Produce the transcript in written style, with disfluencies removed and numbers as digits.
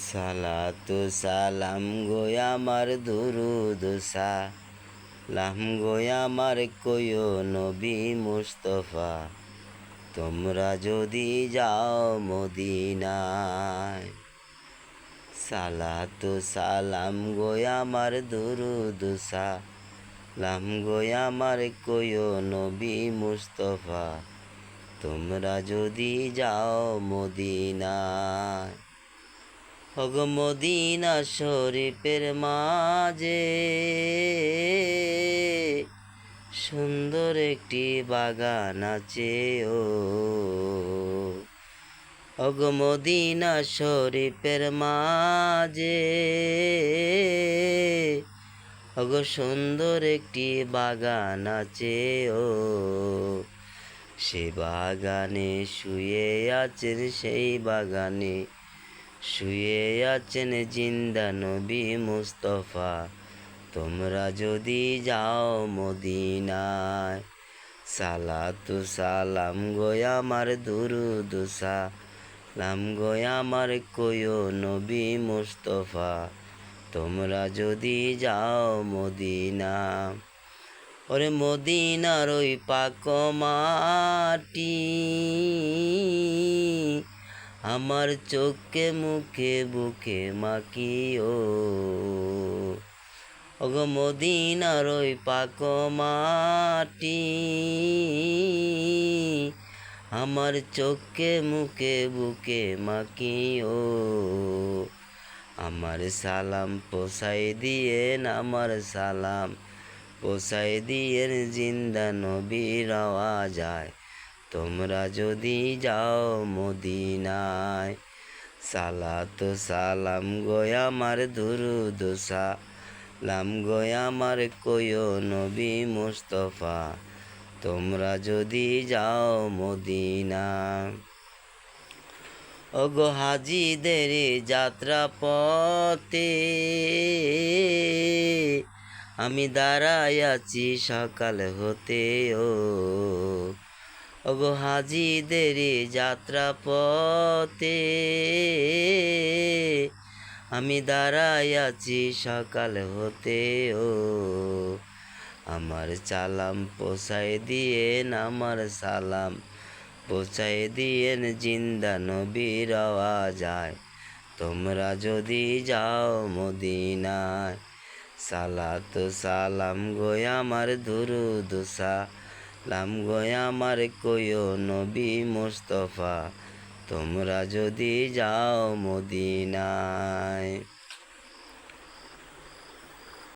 সালাতু সালাম গো আমার দুরুদ সালাম গো আমার কইও নবী মুস্তাফা, তোমরা যদি যাও মদিনায়। সালাতু সালাম গো আমার দুরুদ সালাম গো আমার কইও নবী মুস্তাফা, তোমরা যদি যাও মদিনায়। ওগো মদিনা শরীফের মাঝে সুন্দর একটি বাগান আছে ওগো মদিনা শরীফের মাঝে ওগো সুন্দর একটি বাগান আছে সে বাগানে শুয়ে আছেন, সেই বাগানে শুয়ে আছেন জিন্দা নবী মুস্তাফা, তোমরা যদি যাও মদিনায়। সালাতু সালাম গো আমার দুরুদ সালাম গো আমার কইও নবী মুস্তাফা, তোমরা যদি যাও মদিনা। ওরে মদিনার ওই পাক মাটি আমার চোখে মুখে বুকে মাখিও ওগো মদিনার ওই পাক মাটি আমার চোখে মুখে বুকে মাখিও। আমার সালাম পোষাই দিয়েন, আমার সালাম পোষাই দিয়েন জিন্দা নবীর আওয়াজায়, তোমরা যদি যাও মদিনায়। সালাতু সালাম গো আমার দুরুদ সালাম গো আমার কইও নবী মুস্তাফা, তোমরা যদি যাও মদিনা। ওগো হাজিদের যাত্রা পথে আমি দাঁড়াই আছি সকাল হতে ওগো হাজিদের যাত্রা পথে আমি দাঁড়াই আছি সকাল হতে আমার সালাম পোষাই দিয়েন, আমার সালাম পোষাই দিয়েন জিন্দা নবীর আওয়াজায়, তোমরা যদি যাও মদিনায়। সালাতু সালাম গো আমার দুরুদ সালাম গো আমার কইও নবী মুস্তাফা, তোমরা যদি যাও মদিনায়।